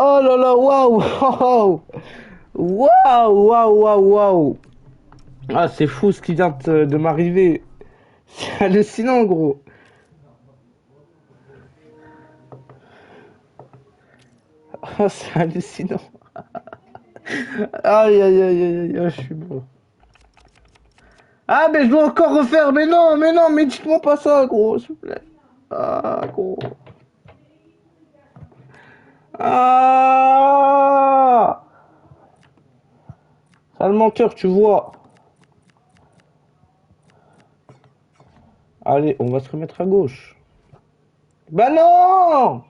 Oh là là, waouh! Waouh! Waouh! Waouh! Waouh! Waouh! Ah, c'est fou ce qui vient de m'arriver. C'est hallucinant, gros. Ah, c'est hallucinant. Aïe, aïe, aïe, aïe, aïe, je suis bon. Ah, mais je dois encore refaire. Mais non, mais dites-moi pas ça, gros, s'il vous plaît. Ah, gros. Ah! Sale menteur, tu vois. Allez, on va se remettre à gauche. Bah non!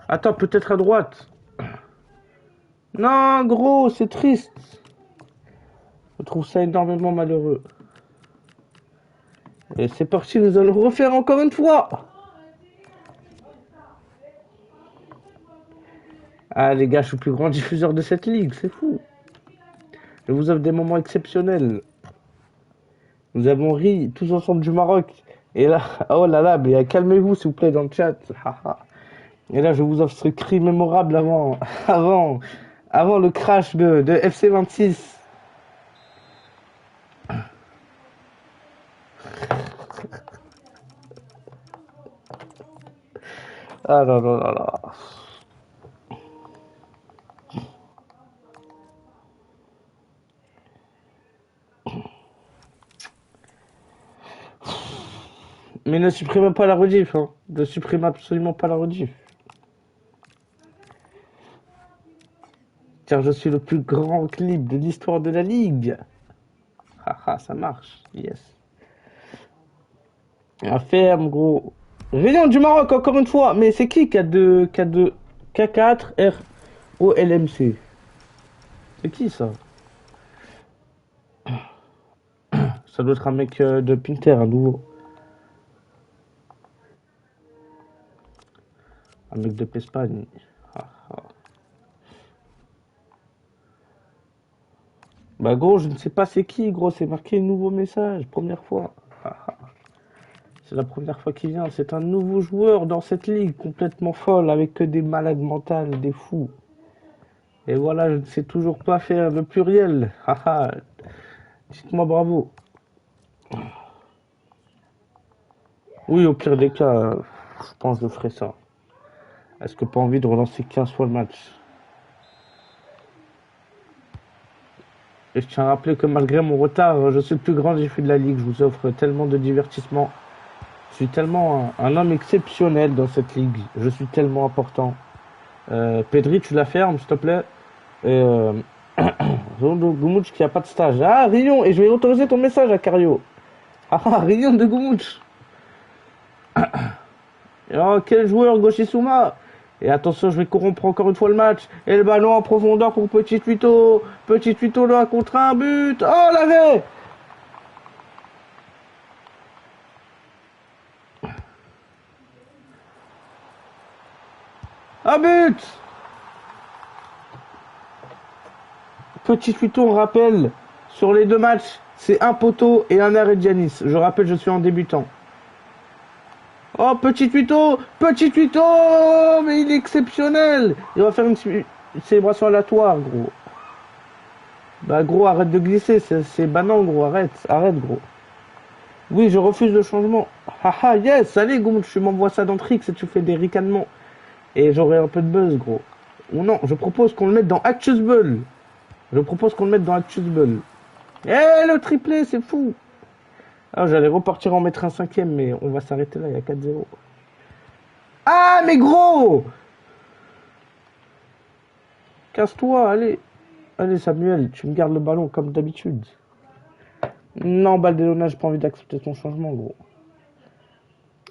Attends, peut-être à droite. Non, gros, c'est triste. Je trouve ça énormément malheureux. Et c'est parti, nous allons le refaire encore une fois. Ah, les gars, je suis le plus grand diffuseur de cette ligue, c'est fou. Je vous offre des moments exceptionnels. Nous avons ri tous ensemble du Maroc. Et là, oh là là, mais calmez-vous s'il vous plaît dans le chat. Et là, je vous offre ce cri mémorable avant, avant le crash de FC26. Ah là là là là. Mais ne supprimez pas la rediff, hein. Ne supprimez absolument pas la rediff. Car je suis le plus grand clip de l'histoire de la ligue. Haha, ça marche. Yes. La ferme, gros. Réunion du Maroc, encore une fois. Mais c'est qui K2, K4, R, O, L, M, C? C'est qui ça? Ça doit être un mec de Pinter, un nouveau. Un mec de Pespagne. Ah, ah. Bah gros, je ne sais pas c'est qui, gros. C'est marqué nouveau message, première fois. Ah, ah. C'est la première fois qu'il vient. C'est un nouveau joueur dans cette ligue complètement folle, avec que des malades mentales, des fous. Et voilà, je ne sais toujours pas faire le pluriel. Haha. Dites-moi bravo. Oui, au pire des cas, je pense que je ferai ça. Est-ce que pas envie de relancer 15 fois le match? Et je tiens à rappeler que malgré mon retard, je suis le plus grand défi de la ligue. Je vous offre tellement de divertissement. Je suis tellement un homme exceptionnel dans cette ligue. Je suis tellement important. Pedri, tu la fermes, s'il te plaît. Et Rondo Gumouch qui a pas de stage. Ah, Rion, et je vais autoriser ton message à Cario. Ah, Rion de Gumouch. Oh, quel joueur, Goshisuma. Et attention, je vais corrompre encore une fois le match. Et le ballon en profondeur pour Petit Tuito. Petit Tuito là contre un but. Oh, l'avait. Un but. Petit Tuito, on rappelle, sur les deux matchs, c'est un poteau et un arrêt de Giannis. Je rappelle, je suis en débutant. Oh, petit tuto, mais il est exceptionnel. Il va faire une célébration aléatoire, gros. Bah, gros, arrête de glisser, c'est banal, gros, arrête, gros. Oui, je refuse le changement. Haha, yes, allez, Goum, tu m'envoies ça dans Trix et tu fais des ricanements. Et j'aurai un peu de buzz, gros. Ou non, je propose qu'on le mette dans Actiusable. Je propose qu'on le mette dans Actiusable. Eh, le triplé, c'est fou. Ah, j'allais repartir en mettre un cinquième, mais on va s'arrêter là, il y a 4-0. Ah, mais gros! Casse-toi, allez. Allez, Samuel, tu me gardes le ballon comme d'habitude. Non, Baldéona, j'ai pas envie d'accepter ton changement, gros.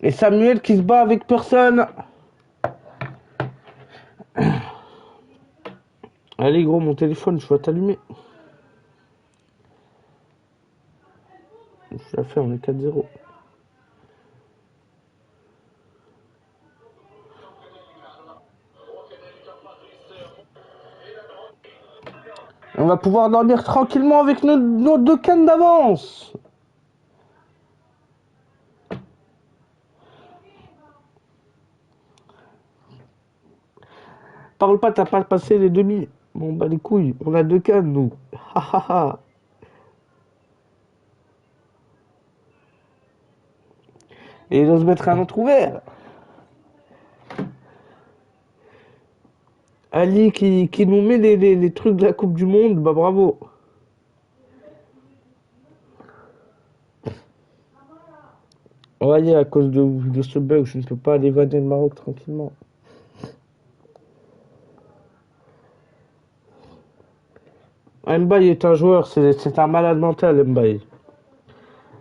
Et Samuel qui se bat avec personne. Allez, gros, mon téléphone, je vais t'allumer. Je l'ai fait, on est 4-0. On va pouvoir dormir tranquillement avec nos deux cannes d'avance. Parle pas, t'as pas passé les demi. Bon, bah les couilles, on a 2 cannes, nous. Ha ha ha. Et il ose mettre un autre ouvert. Ali qui nous met les trucs de la Coupe du Monde, bah bravo. Voyez, à cause de ce bug, je ne peux pas aller vanner le Maroc tranquillement. Mbaye est un joueur, c'est un malade mental, Mbaye.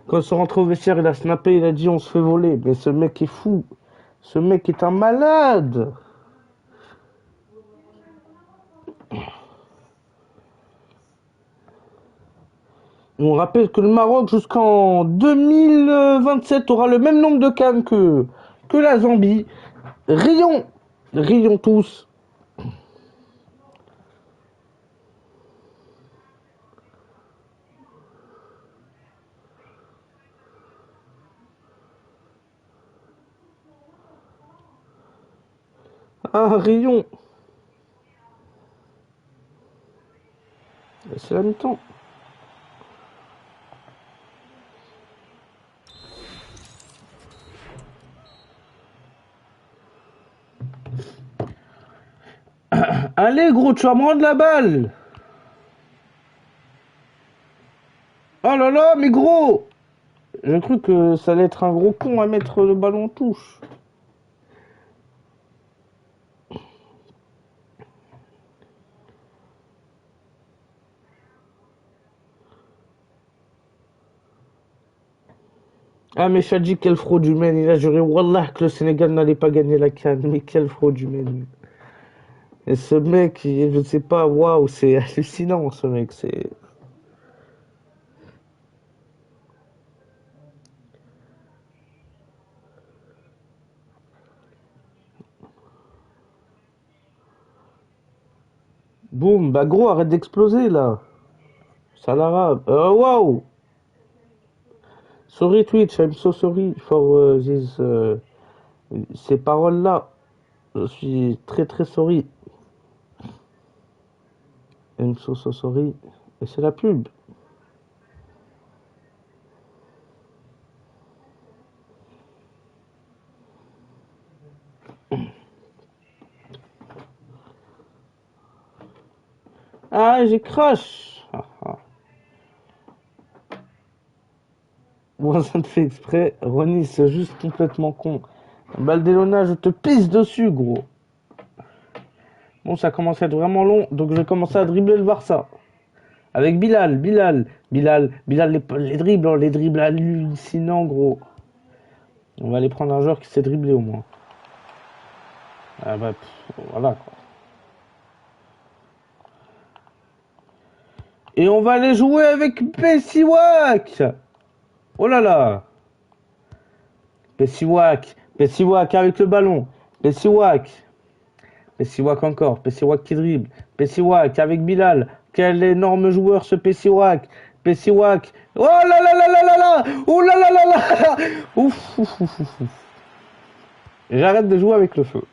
Quand ils sont rentrés au vestiaire, il a snappé, il a dit on se fait voler. Mais ce mec est fou. Ce mec est un malade. On rappelle que le Maroc, jusqu'en 2027, aura le même nombre de cannes que la Zambie. Rions. Rions tous. Ah, rions. C'est la mi-temps. Allez, gros, tu vas me rendre la balle. Oh là là, mais gros. J'ai cru que ça allait être un gros con à mettre le ballon en touche. Ah, mais Chadji, quelle fraude humaine. Il a juré, Wallah, que le Sénégal n'allait pas gagner la CAN. Mais quelle fraude humaine. Et ce mec, je sais pas, waouh, c'est hallucinant, ce mec. C'est. Boum, bah gros, arrête d'exploser là. Sale arabe. Waouh! Sorry Twitch, I'm so sorry for ces paroles-là. Je suis très très sorry. I'm so sorry. Et c'est la pub. Ah, j'ai crash. Ah, ah. Bon, ça te fait exprès. Ronnie, c'est juste complètement con. Baldelona, je te pisse dessus, gros. Bon, ça commence à être vraiment long, donc je vais commencer à dribbler le Barça. Avec Bilal, les dribbles, hein, les dribbles hallucinants, gros. On va aller prendre un joueur qui sait dribbler au moins. Ah bah, voilà quoi. Et on va aller jouer avec Pessiwak. Oh là là. Pessiwak avec le ballon. Pessiwak encore. Pessiwak qui dribble. Pessiwak avec Bilal. Quel énorme joueur ce Pessiwak. Oh là là là là là là. Oh là là là là. Ouf, ouf, ouf, ouf. J'arrête de jouer avec le feu.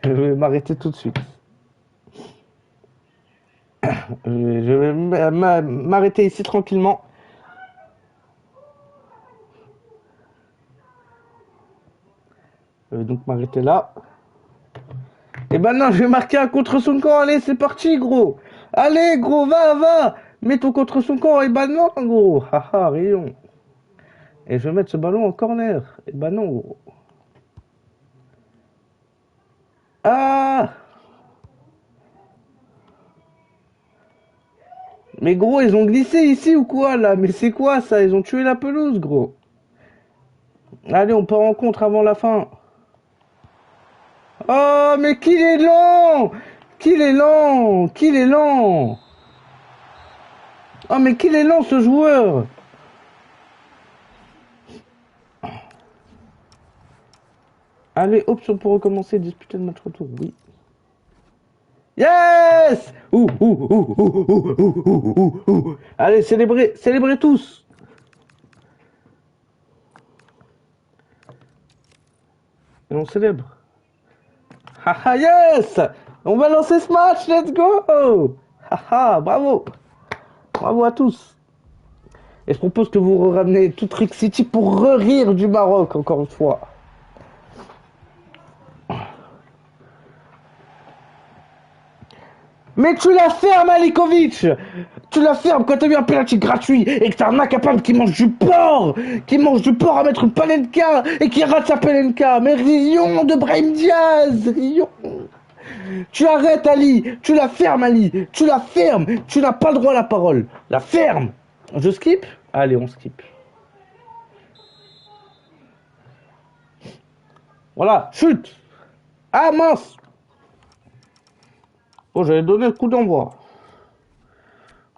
Je vais m'arrêter tout de suite. Je vais m'arrêter ici tranquillement. Je vais donc m'arrêter là. Et ben non, je vais marquer un contre son camp. Allez, c'est parti, gros. Allez, gros, va. Mets ton contre son camp. Et ben non, gros. Haha, rayon. Et je vais mettre ce ballon en corner. Et ben non, gros. Ah! Mais gros, ils ont glissé ici ou quoi, là? Mais c'est quoi, ça? Ils ont tué la pelouse, gros. Allez, on part en contre avant la fin. Oh, mais qu'il est lent! Qu'il est lent! Oh, mais qu'il est lent, ce joueur! Allez, option pour recommencer, disputer le match retour, oui. Yes! Allez, célébrez tous! Et on célèbre. Haha, yes! On va lancer ce match, let's go! Haha, bravo! Bravo à tous! Et je propose que vous ramenez tout Trick City pour rire du Maroc, encore une fois. Mais tu la fermes, Alikovic! Tu la fermes quand t'as vu un penalty gratuit et que t'as un incapable qui mange du porc! Qui mange du porc à mettre une palenka et qui rate sa palenka! Mais Rion de Brahim Diaz! Rion! Tu arrêtes, Ali! Tu la fermes, Ali! Tu la fermes! Tu n'as pas le droit à la parole! La ferme! Je skip? Allez, on skip. Voilà, chute! Ah mince! Oh, j'avais donné le coup d'envoi.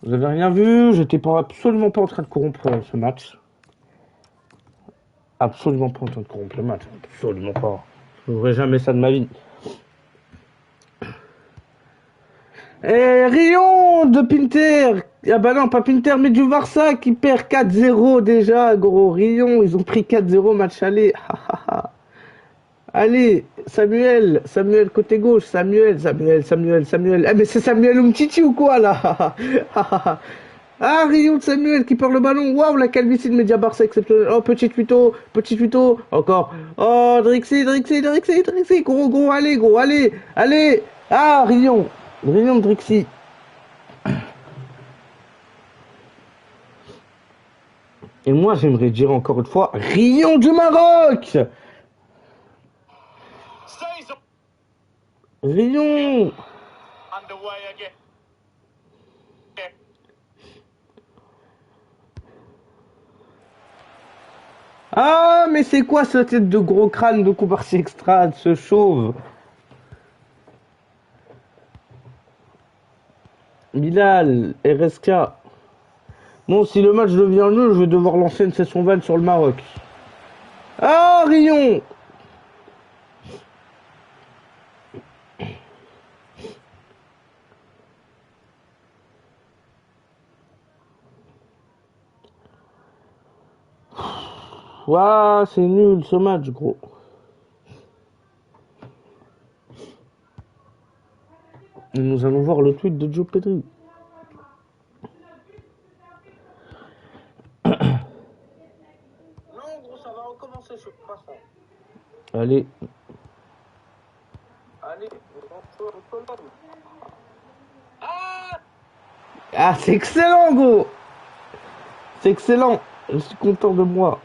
Vous avez rien vu, j'étais absolument pas en train de corrompre ce match. Absolument pas en train de corrompre le match. Absolument pas. Je n'aurais jamais ça de ma vie. Et Rion de Pinter. Ah bah non, pas Pinter, mais du Barça qui perd 4-0 déjà, gros. Rion, ils ont pris 4-0 match aller. Allez, Samuel, Samuel côté gauche, Samuel. Ah mais c'est Samuel Umtiti ou quoi là? Ah, Rion de Samuel qui perd le ballon. Waouh, la calvitie de Média Barça exceptionnelle. Oh, petit tuto. Encore. Oh, Drixi. Gros, allez. Ah, Rion de Drixi. Et moi, j'aimerais dire encore une fois, Rion du Maroc. Rion. Ah, mais c'est quoi ce tête de gros crâne de Koubarsi Extra, ce chauve? Bilal, RSK. Bon, si le match devient nul, je vais devoir lancer une session vanne sur le Maroc. Ah, Rion. Ouah, c'est nul ce match, gros. Et nous allons voir le tweet de Joe Pedri. Non, gros, ça va recommencer, je pas ça. Allez. Ah, c'est excellent, gros. C'est excellent. Je suis content de moi.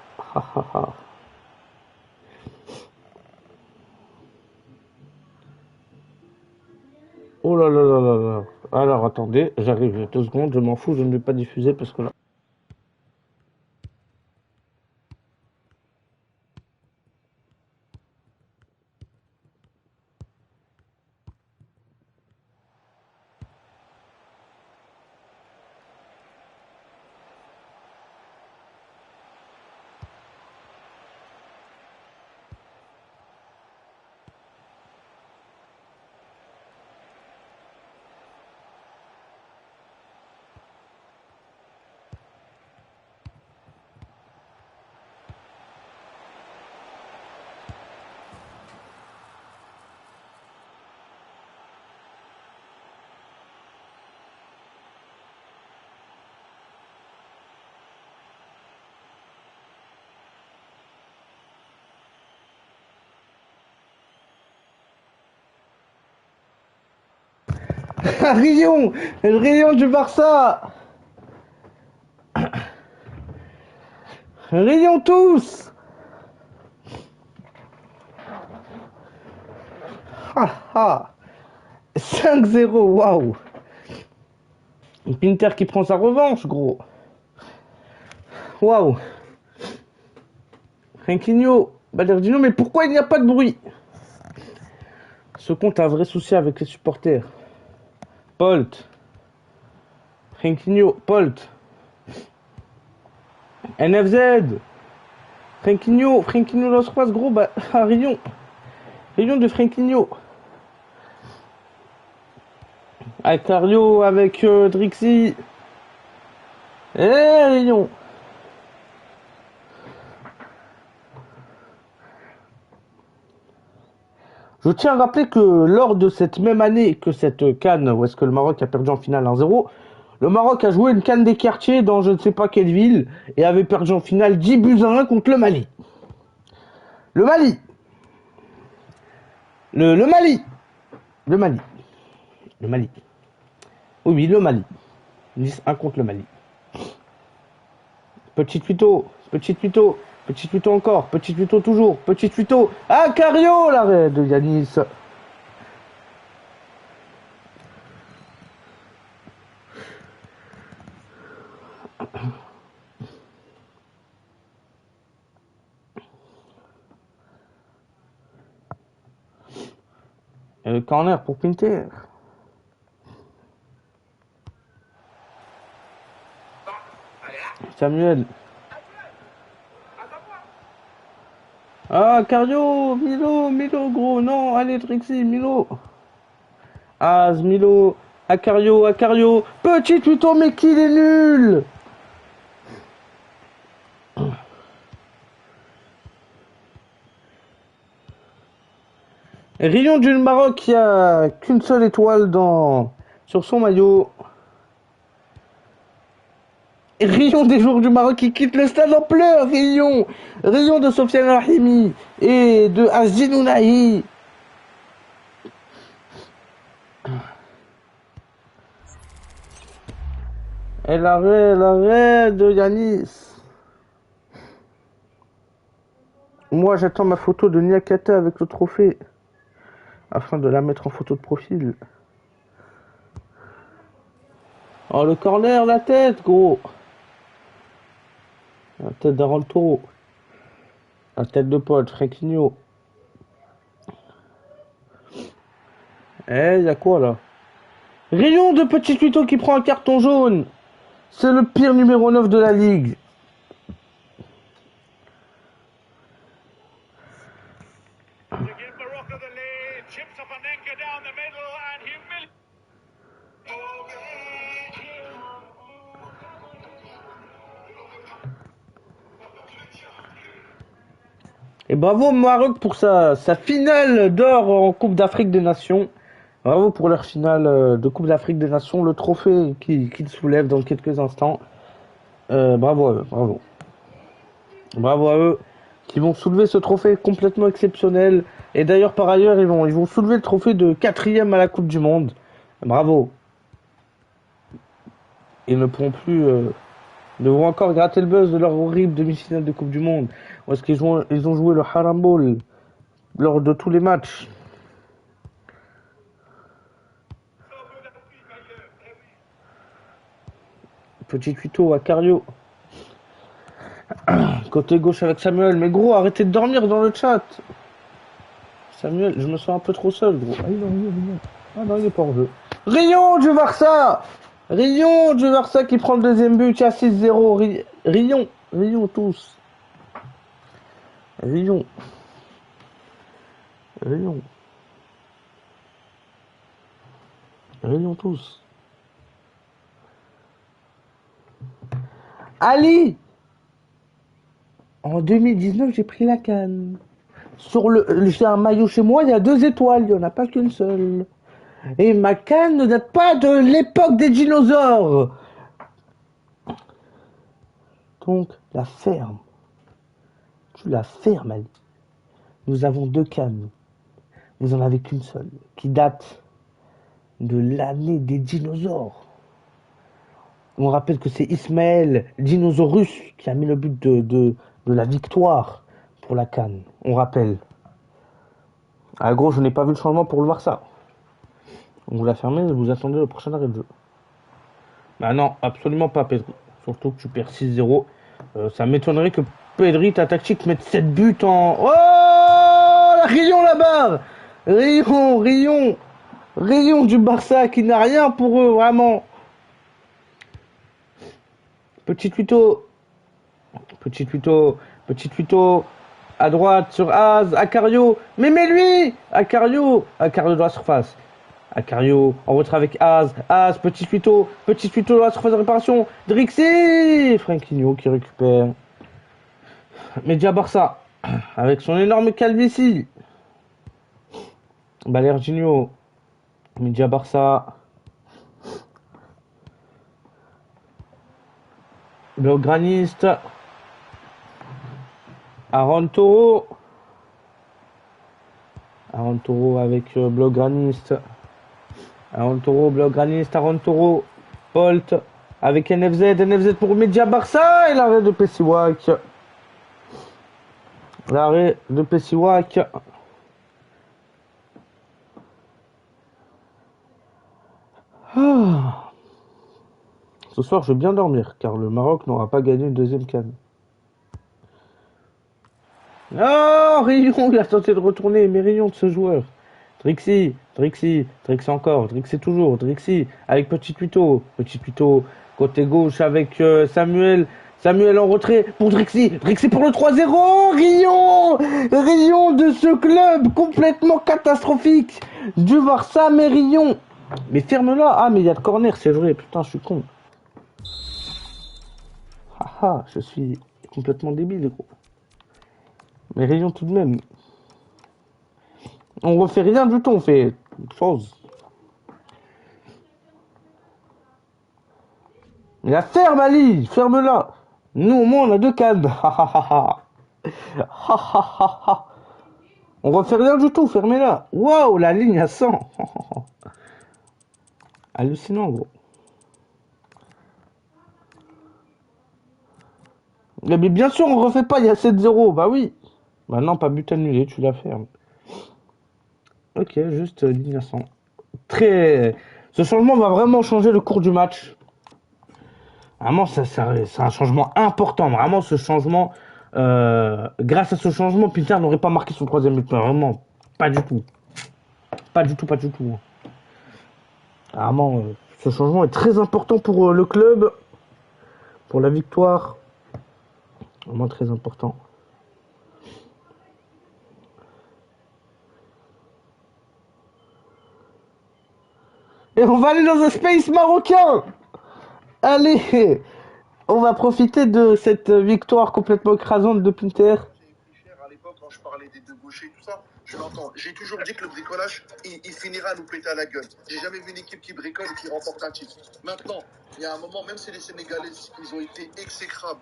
Oh là là là là là. Alors, attendez, j'arrive 2 secondes, je m'en fous, je ne vais pas diffuser parce que là... Rion, le Rion du Barça. Rions tous. 5-0, waouh. Pinter qui prend sa revanche, gros. Waouh. Rinquinho, Baderdino, mais pourquoi il n'y a pas de bruit? Ce compte a un vrai souci avec les supporters. Polt. Rinquinho, Polt. NFZ. Rinquinho dans ce passe, gros, bah, Rion. Rion de Rinquinho. Avec Cario, avec Drixi. Rion. Je tiens à rappeler que lors de cette même année que cette CAN, où est-ce que le Maroc a perdu en finale 1-0, le Maroc a joué une CAN des quartiers dans je ne sais pas quelle ville et avait perdu en finale 10 buts à 1 contre le Mali. Le Mali. Le Mali. Le Mali. Le Mali. Oui, le Mali. 10-1 contre le Mali. Petit tuto. Petit tuto. Petit tuto encore. Petit tuto toujours. Petit tuto. Ah, Cario, l'arrêt de Yanis. Corner pour Pinter. Samuel. Ah, Cario, Milo, gros, non, allez, Trixie, Milo. Az, Milo, Acario, petit tuto, mais qu'il est nul. Rion du Maroc qui a qu'une seule étoile sur son maillot. Rion des joueurs du Maroc qui quitte le stade en pleurs, Rion de Sofiane Rahimi et de Asdin Ounahi. Et l'arrêt de Yanis. Moi, j'attends ma photo de Niakata avec le trophée afin de la mettre en photo de profil. Oh, le corner, la tête, gros. La tête d'Aaron Toro. La tête de Paul, Franquinho. Eh, y'a quoi là? Rayon de petit tuto qui prend un carton jaune. C'est le pire numéro 9 de la ligue. Et bravo Maroc pour sa finale d'or en Coupe d'Afrique des Nations. Bravo pour leur finale de Coupe d'Afrique des Nations, le trophée qu'ils soulèvent dans quelques instants. Bravo à eux, bravo. Bravo à eux qui vont soulever ce trophée complètement exceptionnel. Et d'ailleurs par ailleurs ils vont soulever le trophée de 4e à la Coupe du Monde. Bravo. Ils ne pourront plus... devront encore gratter le buzz de leur horrible demi-finale de Coupe du Monde. Parce qu'ils ont joué le Haram Ball lors de tous les matchs. Petit tuto à Cario. Côté gauche avec Samuel. Mais gros, arrêtez de dormir dans le chat. Samuel, je me sens un peu trop seul, gros. Ah non, il est pas en jeu. Rion du Barça. Rion du Barça qui prend le deuxième but à 6-0. Rion tous. Rion tous. Ali. En 2019, j'ai pris la canne. J'ai un maillot chez moi, il y a 2 étoiles, il n'y en a pas qu'une seule. Et ma canne ne date pas de l'époque des dinosaures. Donc, la ferme. Tu la fermes, Ali. Nous avons 2 cannes. Vous en avez qu'une seule, qui date de l'année des dinosaures. On rappelle que c'est Ismaël, Dinosaurus, qui a mis le but de la victoire pour la CAN. On rappelle. Ah gros, je n'ai pas vu le changement pour le Barça. On vous l'a fermé, vous attendez le prochain arrêt de jeu. Bah non, absolument pas, Pedri. Surtout que tu perds 6-0. Ça m'étonnerait que Pedri, ta tactique, mette 7 buts en... Oh, Rion là-bas. Rion du Barça qui n'a rien pour eux, vraiment. Petit tuto. À droite sur Az, Acario. Mais lui Acario dans la surface. Acario en retrait avec Az, petit tuto dans la surface de réparation. Drixi Franquinho qui récupère. Media Barça avec son énorme calvitie. Balerginho. Media Barça. Blaugraniст. Aaron Toro. Aaron Toro avec Blaugraniст. Aaron Toro, Blaugraniст, Aaron Toro. Bolt avec NFZ. NFZ pour Media Barça. Et l'arrêt de Pessiwak. L'arrêt de Pessiwak. Ah. Ce soir, je vais bien dormir, car le Maroc n'aura pas gagné une deuxième CAN. Oh, Rion, il a tenté de retourner, mais Rion de ce joueur. Drixi, encore, Drixi toujours, Drixi, avec Petit Tuto, côté gauche avec Samuel. Samuel en retrait pour Drixi pour le 3-0, Rion de ce club complètement catastrophique du Barça, mais Rion. Mais ferme-la, ah mais il y a le corner, c'est vrai, putain, je suis con. Haha, je suis complètement débile, gros. Mais Rion tout de même. On refait rien du tout, on fait autre chose. Mais la ferme, Ali, ferme-la. Nous, au moins, on a 2 cannes. On refait rien du tout, fermez-la. Waouh, la ligne à 100. Hallucinant, gros. Mais bien sûr, on refait pas, il y a 7-0. Bah oui. Bah non, pas but annulé, tu la fermes. Ok, juste ligne à 100. Ce changement va vraiment changer le cours du match. Vraiment, c'est un changement important. Vraiment, ce changement... grâce à ce changement, Pinter n'aurait pas marqué son 3e but. Vraiment, pas du tout. Pas du tout. Vraiment, ce changement est très important pour le club. Pour la victoire. Vraiment très important. Et on va aller dans un space marocain. Allez, on va profiter de cette victoire complètement écrasante de Pinter. À l'époque, quand je parlais des 2 gauchers, tout ça, je l'entends. J'ai toujours dit que le bricolage, il finira à nous péter à la gueule. J'ai jamais vu une équipe qui bricole et qui remporte un titre. Maintenant, il y a un moment, même si les Sénégalais, ils ont été exécrables.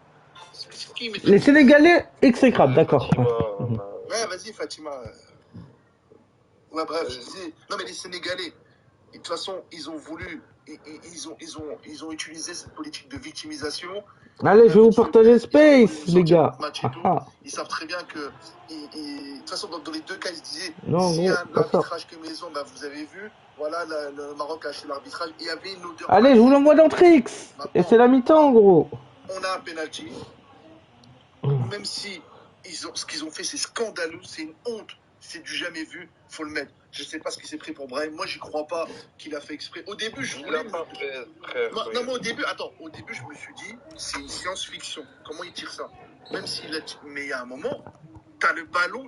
Les Sénégalais exécrables, d'accord. Ouais, vas-y, Fatima. Ouais, bref, je disais. Non, mais les Sénégalais, de toute façon, ils ont voulu. Ils ont utilisé cette politique de victimisation. Allez, je vais vous partager Space, les gars. Ils savent très bien que. De toute façon, dans les 2 cas, ils se disaient non, s'il y a un arbitrage qui est maison, bah, vous avez vu, voilà, le Maroc a acheté l'arbitrage. Il y avait une odeur. Allez, je vous l'envoie dans Trix. Et c'est la mi-temps, gros. On a un penalty. Même si ce qu'ils ont fait, c'est scandaleux, c'est une honte. C'est du jamais vu, faut le mettre. Je sais pas ce qui s'est pris pour Brahim. Moi, j'y crois pas qu'il a fait exprès. Au début, je voulais. Non, mais au début, je me suis dit, c'est une science-fiction. Comment il tire ça? Même s'il a. Mais il y a un moment, t'as le ballon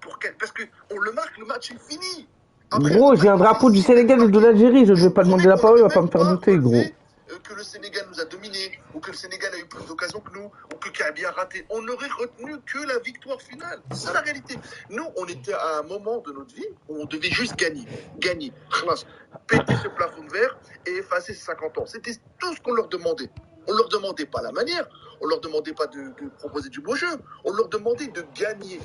pour quel. Parce que on le marque, le match est fini. Après, gros, j'ai un drapeau du Sénégal et de l'Algérie. Je ne vais pas demander la parole, il va pas me faire douter, gros. Que le Sénégal nous a dominés, ou que le Sénégal a eu plus d'occasions que nous, ou que Kaby a raté. On n'aurait retenu que la victoire finale. C'est ça la réalité. Nous, on était à un moment de notre vie où on devait juste gagner. Péter ce plafond de verre et effacer ces 50 ans. C'était tout ce qu'on leur demandait. On leur demandait pas la manière, on leur demandait pas de proposer du beau jeu, on leur demandait de gagner.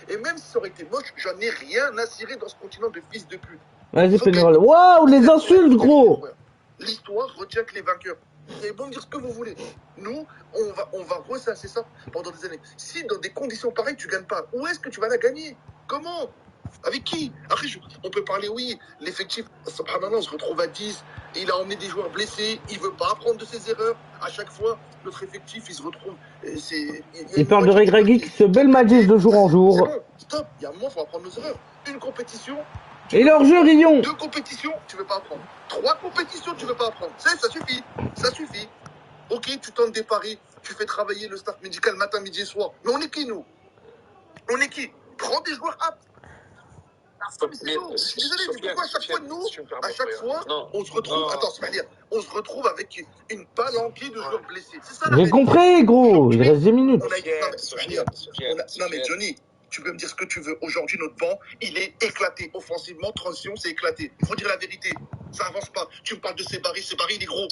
Et même si ça aurait été moche, j'en ai rien à cirer dans ce continent de fils de pute. Vas-y, Pénéral. Waouh, les insultes, gros! L'histoire retient que les vainqueurs. Vous avez beau me dire ce que vous voulez. Nous, on va ressasser ça pendant des années. Si dans des conditions pareilles, tu ne gagnes pas, où est-ce que tu vas la gagner? Comment? Avec qui? Après, on peut parler, oui, l'effectif, subhanallah, on se retrouve à 10, il a emmené des joueurs blessés, il ne veut pas apprendre de ses erreurs. À chaque fois, notre effectif, il se retrouve. Il parle de Regragui qui se belmadise de jour en jour. C'est bon, stop, il y a un moment, il faut apprendre nos erreurs. Une compétition. Et leur jeu, Rion. 2 compétitions, tu ne veux pas apprendre. 3 compétitions, tu ne veux pas apprendre. Ça suffit. Ça suffit. Ok, tu tentes des paris, tu fais travailler le staff médical matin, midi et soir. Mais on est qui, nous? On est qui? Prends des joueurs aptes. Je suis désolé, mais pourquoi à chaque fois, nous, on se retrouve. Attends, c'est-à-dire, on se retrouve avec une palanquée de joueurs blessés. C'est ça la J'ai compris, gros. Il reste 10 minutes. Non, mais Johnny, Tu peux me dire ce que tu veux. Aujourd'hui, notre banc, il est éclaté. Offensivement, transition, c'est éclaté. Il faut dire la vérité. Ça avance pas. Tu me parles de Sebari, Sebari, il est gros.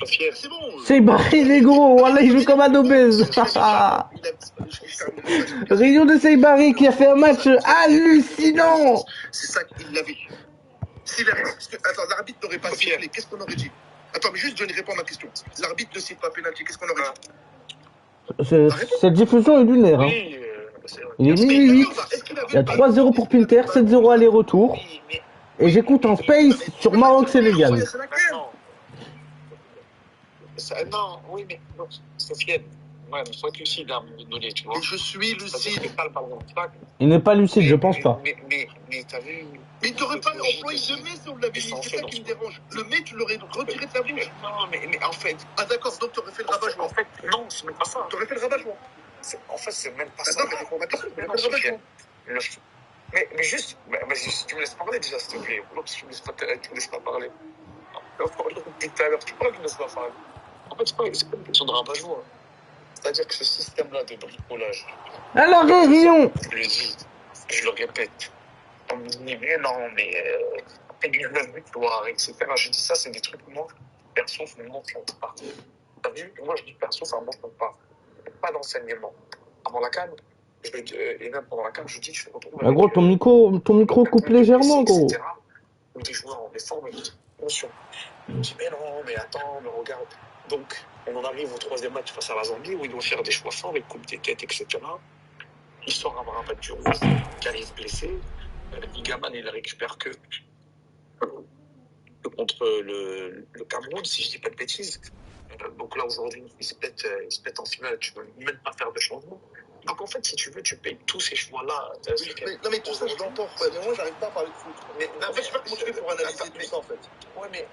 C'est bon. Seybari, il est gros. Voilà, il joue comme un obèse. Réunion de Seybari qui a fait un match hallucinant. C'est ça qu'il l'avait. Attends, l'arbitre n'aurait pas sifflé. Qu'est-ce qu'on aurait dit? Attends, mais juste, Johnny, réponds à ma question. L'arbitre ne siffle pas pénalty. Qu'est-ce qu'on aurait dit? Cette diffusion est lunaire. Hein. Il est minuit 8. Il y a 3-0 pour Pinter, 7-0 aller-retour. Et j'écoute en space sur Maroc-Sénégal. Non, oui, mais Sofiane, il faut être lucide à un moment donné, tu vois. Et je suis lucide. Il n'est pas lucide, je pense pas. Mais t'as vu. Mais tu n'aurais pas employé le mais si on l'avait mis, c'est ça qui me dérange. Le mais, tu l'aurais retiré de ta bouche. Non, mais en fait. Ah, d'accord, donc tu aurais fait le rabat-joie. En fait, non, c'est même pas ça. Tu aurais fait le rabat-joie. En fait, c'est même pas ça. Non, mais réponds à ma question. Tu aurais fait le rabat-joie. Mais juste, si tu me laisses parler déjà, s'il te plaît. Non, si tu me laisses pas parler. Depuis tout à l'heure, tu parles, tu me laisses pas parler. En fait, c'est pas une question de rabat-joie. C'est-à-dire que ce système-là de bricolage. Alors, Rion. Je le dis, je le répète. On me dit, mais non, mais 19 victoires, etc. Je dis ça, c'est des trucs, moi, perso, ça ne m'enchante pas. T'as vu? Moi, je dis perso, ça ne m'enchante pas. Pas d'enseignement. Avant la CAN, et même pendant la CAN, je dis, je me retrouve. Ah, gros, ton micro coupe légèrement, gros. Ou des joueurs en défense, mais attention. Je me dis, mais non, mais attends, mais regarde. Donc, on en arrive au troisième match face à la Zambie où ils doivent faire des choix forts, ils coupent des têtes, etc. Ils sortent avoir un battu rouge qui arrive blessé. Ligaman, il récupère que contre le Cameroun, si je dis pas de bêtises. Donc là, aujourd'hui, ils se pètent en finale. Tu ne peux même pas faire de changement. Donc en fait, si tu veux, tu payes tous ces choix-là. Non, mais tout ça, je l'entends. Mais moi, j'arrive pas à parler de foot. En fait, je sais pas comment tu fais pour analyser tout ça, en fait. Ouais, mais.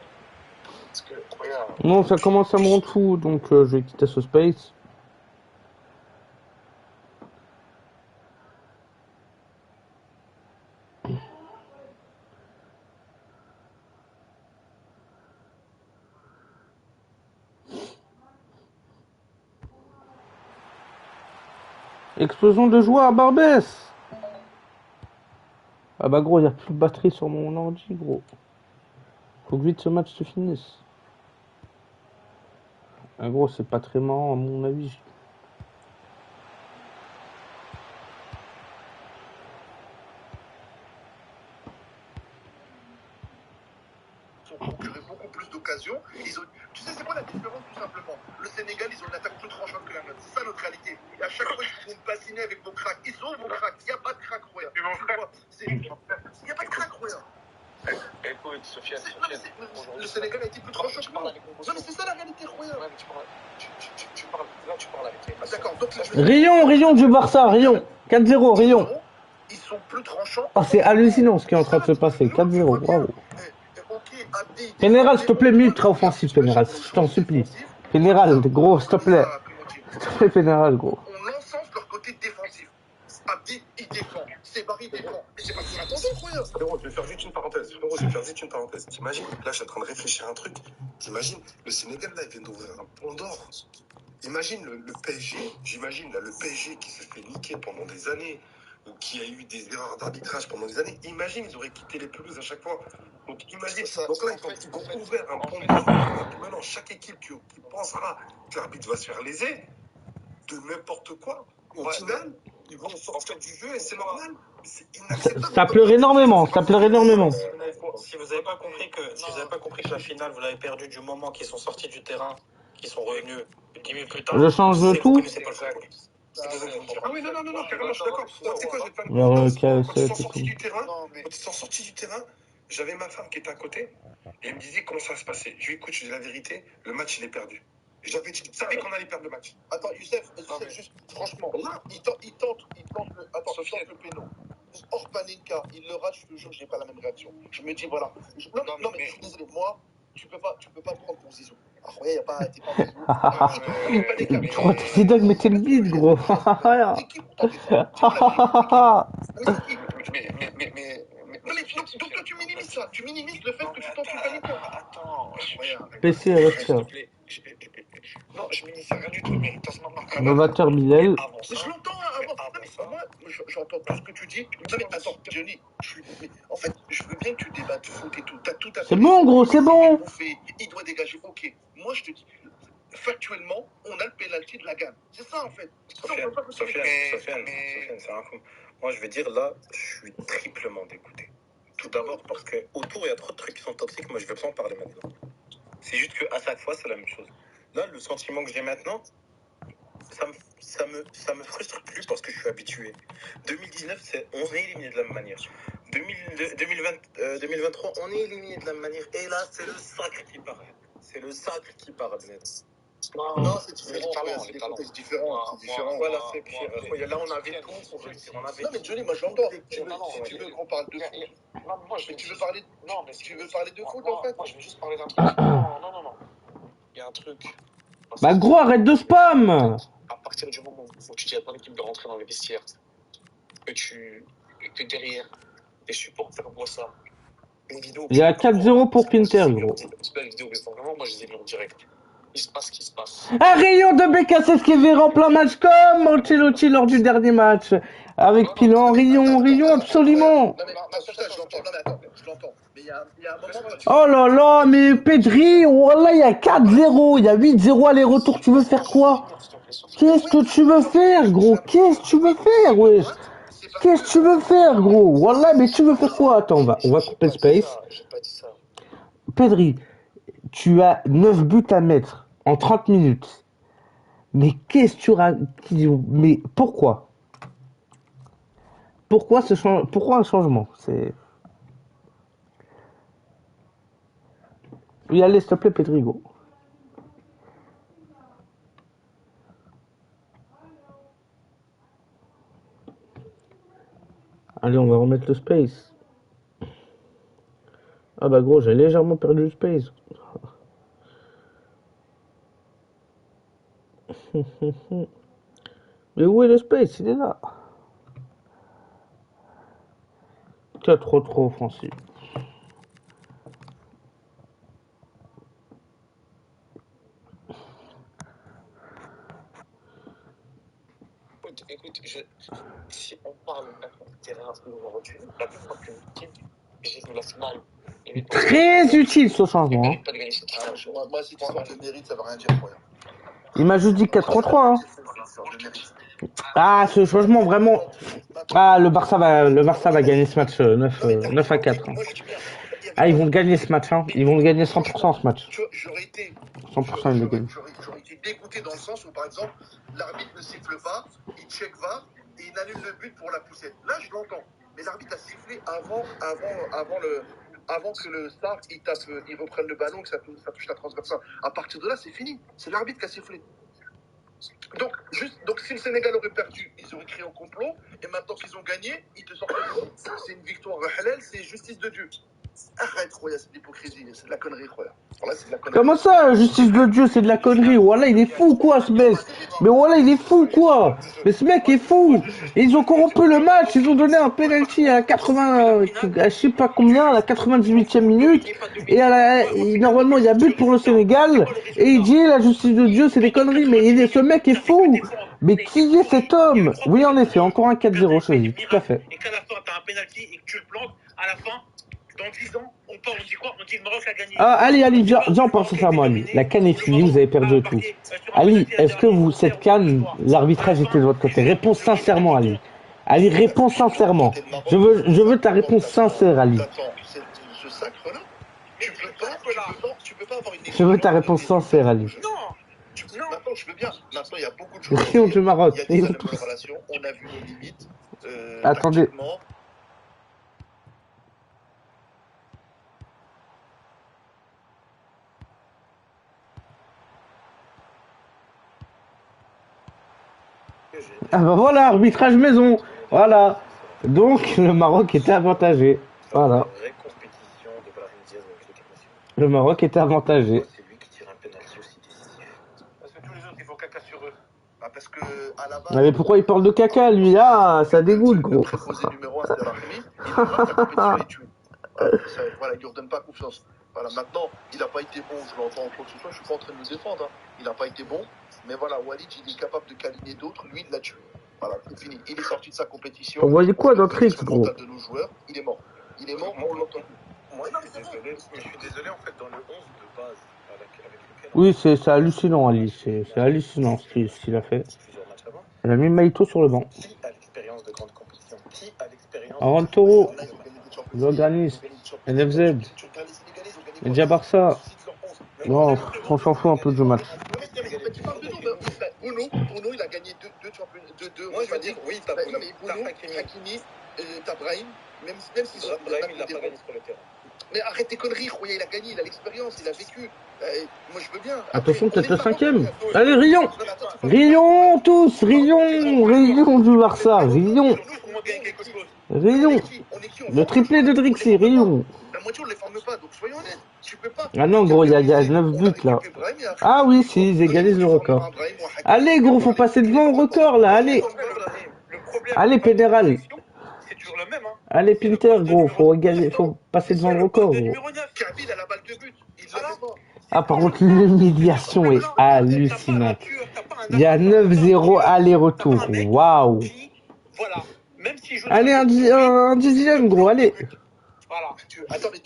Parce que, regarde. Non, ça commence à me rendre fou, donc je vais quitter ce space. Explosion de joie à Barbès. Ah bah gros, il n'y a plus de batterie sur mon ordi, gros. Faut que vite ce match se finisse. Ah gros, c'est pas très marrant à mon avis. Ils ont procuré beaucoup plus d'occasions. Tu sais, c'est quoi la différence, tout simplement? Le Sénégal, ils ont une attaque plus tranchante que la nôtre. C'est ça notre réalité. Et à chaque fois, ils vont me bassiner avec vos cracks. Ils ont vos cracks. Il n'y a pas de crack, Roya. Il n'y a pas de crack, Roya. Écoute, Sofiane, le Sénégal a été plus tranchant que nous. Non, mais c'est ça la réalité, Roya. Ouais, mais tu parles avec les. D'accord, donc Rion du Barça, Rion. 4-0, Rion. Ils sont plus tranchants. Oh, c'est hallucinant ce qui est en train de se passer. 4-0, bravo. Général, s'il te plaît, ultra offensif, Général. Je t'en supplie. Général, gros, s'il te plaît. S'il te plaît, Général, gros. On encense leur côté défensif. Abdi, il défend. Sebari défend. Mais c'est pas ce qu'on attendait, Roya. Frérot, je vais faire juste une parenthèse. T'imagines, là, je suis en train de réfléchir à un truc. T'imagines, le Sénégal, là, il vient d'ouvrir un pont d'or. Imagine le PSG, j'imagine, là, le PSG qui se fait niquer pendant des années, ou qui a eu des erreurs d'arbitrage pendant des années. Imagine, ils auraient quitté les pelouses à chaque fois. Donc, imagine, donc là, ils ont ouvert un pont d'or. Maintenant, chaque équipe qui pensera que l'arbitre va se faire léser, de n'importe quoi, au final, ils vont sortir du jeu et c'est normal. C'est inacceptable. Ça pleure énormément, ça pleure énormément. Si vous n'avez pas compris que la finale, vous l'avez perdu du moment qu'ils sont sortis du terrain, qu'ils sont revenus 10 minutes plus tard. Je change de tout. Ah oui, non, carrément, je suis d'accord. Moi, tu sais quoi, je vais te faire quand ils sont sortis du terrain, j'avais ma femme qui était à côté, et elle me disait comment ça va se passer. Je lui ai dit, écoute, je dis la vérité, le match, il est perdu. J'avais dit, tu savais qu'on allait perdre le match. Attends, Youssef, juste, franchement, il tente le péno. Hors Panenka, il le rate, je te jure, j'ai pas la même réaction. Je me dis, voilà. Non, mais je suis désolé, moi, tu peux pas prendre ton Zizou. Ah, ouais, t'es pas Zizou. Je crois que c'est dingue, mais t'es le bide, gros. C'est qui pour donc toi, tu minimises ça. Tu minimises le fait que tu tentes une Panenka. Attends, PC, reste. Non, je minimise rien du tout, mais Novateur Bilal. Je l'entends avant. mais moi, j'entends tout ce que tu dis. Non, mais attends, Johnny, en fait, je veux bien que tu débattes foot et tout. T'as tout à fait. C'est bon, gros, c'est bon. Il doit dégager. Ok, moi, je te dis, factuellement, on a le pénalty de la gamme. C'est ça, en fait. Sofiane, c'est un fou. Moi, je vais dire là, je suis triplement dégoûté. Tout d'abord parce que autour, il y a trop de trucs qui sont toxiques. Moi, je ne vais pas en parler maintenant. C'est juste qu'à chaque fois, c'est la même chose. Là, le sentiment que j'ai maintenant, ça me frustre plus parce que je suis habitué. 2019, on est éliminé de la même manière. 2023, on est éliminé de la même manière. Et là, c'est le sacre qui parle. C'est le sacre qui parle, net. Non, c'est différent. C'est des contextes différents. Voilà, c'est pire. Là, on avait tout pour réussir. Non, mais Johnny, moi, j'entends. Si tu veux qu'on parle de foot. Non, moi, tu veux parler de foot, en fait. Moi, je veux juste parler d'un truc. Non. Il y a un truc. Bah gros, arrête de spam. À partir du moment où tu dis à ton équipe de rentrer dans les vestiaires, que derrière, les supporters voient ça. Une vidéo. Il y a 4-0 pour Pinter, gros. C'est pas une vidéo, mais vraiment, moi, je les ai vus en direct. Il se passe ce qui se passe. Un rayon de BKC qui verra en plein match comme Ancelotti lors du dernier match. Avec Pilan, rayon, absolument. Non, mais je l'entends. Mais il y a un moment. Oh là là, mais Pedri, voilà, il y a 4-0, il y a 8-0 aller-retour, tu veux faire quoi? Qu'est-ce que tu veux faire, gros? Qu'est-ce que tu veux faire, wesh? Qu'est-ce que tu veux faire, gros? Voilà, mais tu veux faire quoi? Attends, on va couper le space. J'ai pas dit ça. Pedri, tu as 9 buts à mettre en 30 minutes. Mais qu'est-ce que tu racontes? Mais pourquoi? Pourquoi un changement? C'est... Oui, allez, s'il te plaît, Pedrigo. Allez, on va remettre le space. Ah bah gros, j'ai légèrement perdu le space. Mais où est le space? Il est là. Tu as trop offensif. Écoute, si on parle d'un terrain aujourd'hui, la plus fois qu'une équipe, j'ai vu la finale. Très utile ce changement. Hein. Moi, si tu sors le mérite, ça veut rien dire pour rien. Il m'a juste dit 4-3-3. Hein. Ah, ce changement vraiment. Ah, le Barça va gagner ce match 9-4. Hein. Ah, ils vont gagner ce match. Hein. Ils vont le gagner 100% ce match. J'aurais été 100% ils le gagnent. J'aurais été dégoûté dans le sens où, par exemple, l'arbitre ne siffle pas, il check VAR et il annule le but pour la poussette. Là, je l'entends. Mais l'arbitre a sifflé avant que le Star il reprenne le ballon, que ça touche la transversale. À partir de là, c'est fini. C'est l'arbitre qui a sifflé. Donc, si le Sénégal aurait perdu, ils auraient créé un complot. Et maintenant qu'ils ont gagné, ils te sortent. C'est une victoire halal, c'est justice de Dieu. Arrête, Roya, c'est de l'hypocrisie, c'est de la connerie, Roya. Comment ça, justice de Dieu, c'est de la connerie? Voilà, il est fou quoi, ce mec. Mais voilà, il est fou quoi. Mais ce mec est fou. Ils ont corrompu le match, ils ont donné un penalty à 80, à je sais pas combien, à la 98e minute. Et normalement, il y a but pour le Sénégal. Et il dit, la justice de Dieu, c'est des conneries. Mais ce mec est fou. Mais qui est cet homme? Oui, en effet, encore un 4-0 chez lui, tout à fait. Et qu'à la fin, t'as un penalty et que tu le plantes, à la fin, dans 10 ans, on dit quoi? On dit le Maroc a gagné. Ah, Ali, viens, on pense ça, moi, Ali. La canne est finie, vous avez perdu tout. Ali, est-ce que cette canne, l'arbitrage était de votre côté? Réponds sincèrement, Ali. Ali, réponds sincèrement. Je veux ta réponse sincère, Ali. Ce sacre-là, tu peux pas avoir une. Je veux ta réponse sincère, Ali. Non. Maintenant, je veux bien. Maintenant, il y a beaucoup de choses. Lion du Maroc. Il y a des relations. On a vu nos limites. Attendez. Ah bah voilà, arbitrage maison. Voilà. Donc le Maroc était avantagé. Voilà. Le Maroc était avantagé. C'est lui qui tire un penalty aussi décisif. Parce que tous les autres, ils font caca sur eux. Ah, parce que à la base. Mais pourquoi il parle de caca, lui? Ah, ça dégoûte, gros. Préposé numéro 1, c'était Rahimi. Voilà, il lui redonne pas confiance. Voilà, maintenant, il n'a pas été bon, je l'entends en quoi que ce soit, je suis pas en train de le défendre. Hein. Il n'a pas été bon, mais voilà, Walid, il est capable de câliner d'autres, lui, il l'a tué. Voilà, c'est fini. Il est sorti de sa compétition. On voyait quoi dans Trix, gros? De nos joueurs, il est mort. Il est mort, on l'entend. Moi, je suis désolé, en fait, dans le 11 de base avec lequel Oui, c'est hallucinant, Ali. C'est hallucinant ce qu'il a fait. plusieurs matchs avant, Il a mis Maïto sur le banc. qui a l'expérience de grande compétition? Qui a l'expérience Aaron Toro, Loganis, NFZ, Medja Barça. Non, on s'en fout un peu du match. Bruno, il a gagné deux. Moi, je veux dire, oui, t'as Non, Bruno, mais t'as Bruno, Hakimi. Hakimi, t'as Brahim, même si Brahim, il l'a pas gagné sur le terrain. Mais arrête tes conneries, Roya, il a gagné, il a l'expérience, il a vécu. Moi, je veux bien. Attention, peut-être le 5e. Allez, Rion! Rion, tous! Rion! Rion du Barça! Rion! Rion! Le triplé de Drixi, Rion! La moitié, on ne les forme pas, donc soyons honnêtes. Tu peux pas. Ah non, gros, il y a 9 buts là. Ah oui, si, ils égalisent le record. Allez, gros, faut passer devant au record là, allez! Allez, Pénéral! C'est toujours le même, hein. Allez, Pinter, gros, faut passer devant le record, gros. Kabil a la balle de but. Il l'a pas. Ah, par contre, l'humiliation est hallucinante. Il y a 9-0 aller-retour. Waouh! Voilà. Même si je Allez, un dixième, gros, allez! Voilà. Attends, mais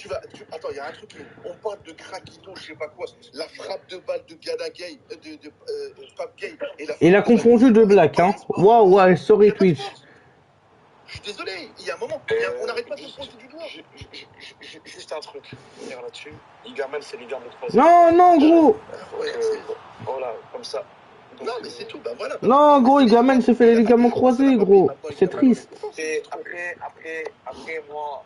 attends, il y a un truc. On parle de Krakito, je sais pas quoi. La frappe de balle de Gada Gay, de Pape Gay. Il a confondu deux blacks, hein. Waouh, ouais, sorry Twitch. Je suis désolé, il y a un moment, on n'arrête pas de se pointer du doigt. Juste un truc à dire là-dessus. Igaman, c'est leader de 3. Non, gros! Voilà, comme ça. Non, mais c'est tout, bah voilà. Non, gros, Igaman se fait les ligaments croisés, gros. C'est triste. Et après, moi,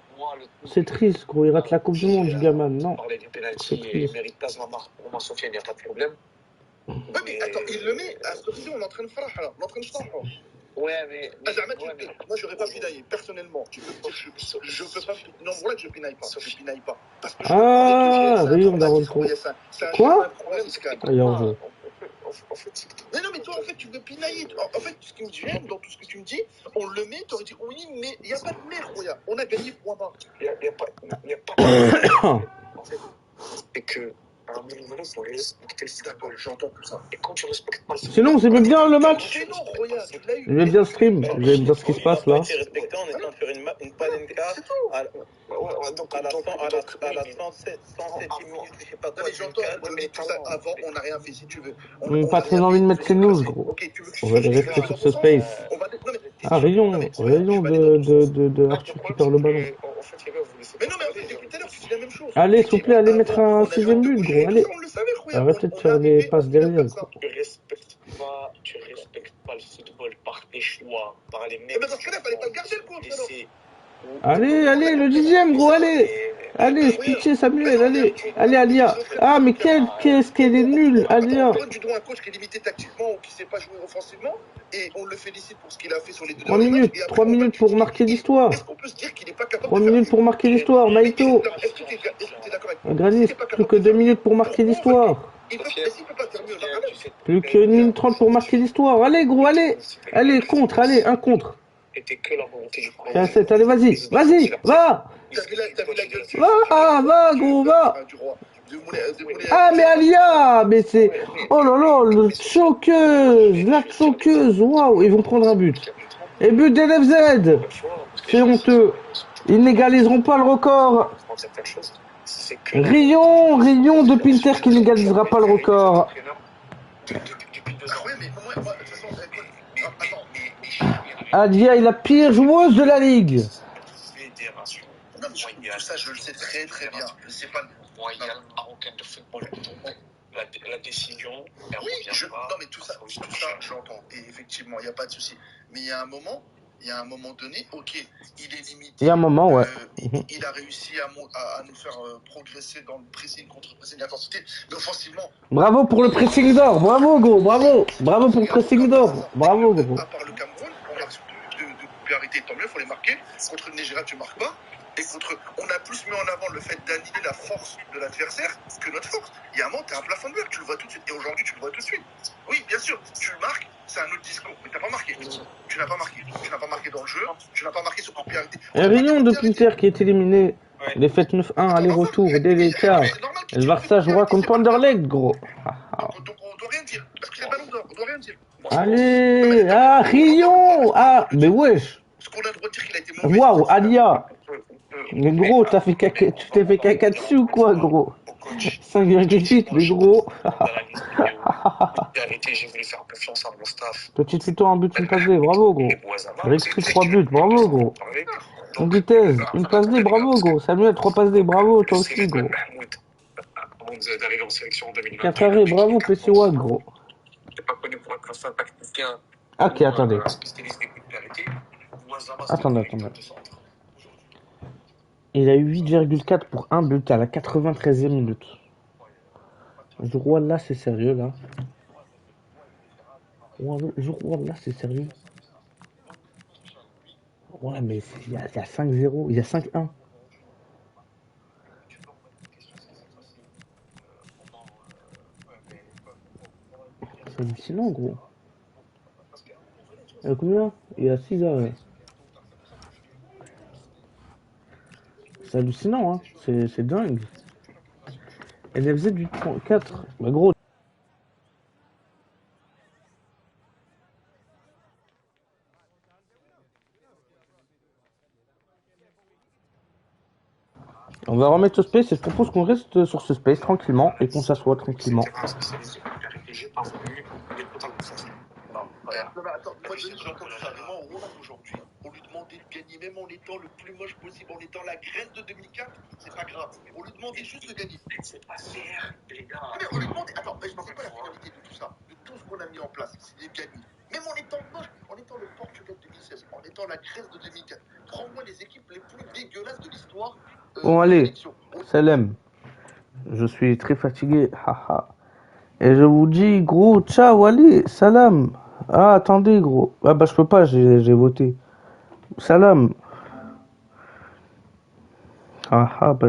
c'est triste, gros. Il rate la Coupe du Monde, Igaman. Non. Parler du penalty et il mérite pas pour moi, Sofiane, il n'y a pas de problème. Ouais, mais attends, il le met à ce on est en train de faire, alors. On est en train de faire. Ouais, mais moi, j'aurais pas pinaillé, personnellement. Je peux pas. Non, voilà que je pinaille pas. Je pinaille pas. Parce que Rayon d'Aaron Toro. Quoi? En fait, non, mais toi, en fait, tu veux pinailler. En fait, ce qui me gêne dans tout ce que tu me dis, on le met, tu aurais dit oui, mais il n'y a pas de merde, Roya. On a gagné point bas. Il n'y a pas de. En fait, c'est que. À un moment donné, il faut respecter le football. J'entends tout ça. Et quand tu respectes pas le football. Sinon, vous aimez bien le match? Mais non, Roya, tu l'as eu. J'aime bien stream. J'aime bien ce qui se passe là. Respecté en étant sur une panenka à la 107e minute, je sais pas quoi. Mais j'entends, mais tout ça avant, on n'a rien fait si tu veux. On n'a pas très envie de mettre ces news, gros. On va les rester sur ce space. Ah, Rayon de Arthur qui perd le ballon. Mais non, mais en fait, depuis tout à l'heure, tu dis la même chose. Allez, s'il vous plaît, allez mettre un 6ème but, gros. Allez. Arrêtez de faire des passes derrière. Tu respectes pas le football par tes choix, par les mecs. Mais dans ce cas-là, il fallait pas le garder le coach. Allez, le 10ème, gros, allez. Allez, pitié, Samuel, allez. Allez, Alia. Ah, mais qu'est-ce qu'elle est nulle, Alia. On donne du droit à un coach qui est limité tactiquement ou qui ne sait pas jouer offensivement et on le félicite pour ce qu'il a fait sur les deux 3 minutes, 3 minutes pour marquer l'histoire. Est-ce qu'on peut se dire qu'il n'est pas capable 3 minutes pour marquer l'histoire, Maïto. Est-ce que tu es d'accord avec moi? Granis, plus que 2 minutes pour marquer l'histoire. Est-ce qu'il peut pas faire mieux? Plus que 1 minute 30 pour marquer l'histoire. Allez, gros, allez. Allez, contre, allez, un contre. Était que la volonté du Tiens, allez, vas-y, va. Va, gros, va. Ah, mais Alia, mais c'est... Oh là là, la choqueuse, waouh, ils vont prendre un but. Et but d'LFZ. C'est honteux. Ils n'égaliseront pas le record. Rion de Pinter qui n'égalisera pas le record. Adia est la pire joueuse de la ligue. Tout ça, je le sais très très bien. Je sais pas. Moyen marocain de football. La décision. Oui, non mais tout ça, j'entends. Et effectivement, il n'y a pas de souci. Mais il y a un moment donné, ok, il est limité. Il y a un moment, ouais. Il a réussi à nous faire progresser dans le pressing, contre-pressing, l'intensité. Mais offensivement. Bravo pour le pressing d'or. Bravo, gros. Bravo pour le pressing d'or. Bravo, gros. À part le Cameroun, on marque de popularité, tant mieux, il faut les marquer. Contre le Nigeria, tu ne marques pas. Et on a plus mis en avant le fait d'annihiler la force de l'adversaire que notre force. Il y a un moment, tu as un plafond de verre, tu le vois tout de suite. Et aujourd'hui, tu le vois tout de suite. Oui, bien sûr, tu le marques, c'est un autre discours. Mais tu n'as pas marqué. Tu n'as pas marqué dans le jeu. Tu n'as pas marqué sur popularité. Un Rion de Pinter qui est éliminé. Défaite 9-1, aller-retour, dès l'écart. Et le Barça jouera contre Panderlecht, gros. Donc on doit rien dire. Parce que c'est le ballon d'or, on doit rien dire. Allez, ah, Rion. Ah, mais wesh. Ce qu'on a le droit de dire qu'il a été mauvais. Waouh, Alia. Mais gros, tu t'es fait caca dessus ou quoi, gros? 5,8, mais gros. J'ai voulu faire confiance à mon staff. Petite victoire, un but, une passe D, bravo, gros. Rectric, 3 buts, bravo, gros. Une vitesse, une passe D, bravo, gros. Samuel, 3 passes D, bravo, toi aussi, gros. Avant d'arriver en sélection en 2022. 4 arrêts, bravo, PC Watt, gros. T'es pas connu pour être un fin tacticien. Ok, attendez. Spécialiste des coups de vérité. Attendez. Il a eu 8,4 pour un but à la 93e minute. Je crois là, c'est sérieux, là. Je crois là, c'est sérieux. Ouais, mais il y a 5-0, il y a 5-1. C'est hallucinant, gros. Il y a combien? Il y a 6 arrêts. C'est hallucinant, hein. C'est dingue. NFZ du 4. Bah, gros. On va remettre ce space et je propose qu'on reste sur ce space tranquillement et qu'on s'assoit tranquillement. Non, mais attends, moi, Denis, j'entends ça. Mais moi, on remarque aujourd'hui, on lui demandait de gagner, même en étant le plus moche possible, en étant la graisse de 2004, c'est pas grave. On lui demandait juste de gagner. C'est pas faire, les gars. Mais on lui demandait, attends, mais je ne pas la finalité de tout ça, de tout ce qu'on a mis en place, c'est de gagner. Même en étant moche, en étant le Portugal de 2016, en étant la Grèce de 2004, prends-moi les équipes les plus dégueulasses de l'histoire. Bon, allez, Salem. Je suis très fatigué, haha. Et je vous dis, gros, ciao, allez, salam. Ah, attendez, gros. Ah, bah, je peux pas, j'ai voté. Salam. Ah, bah.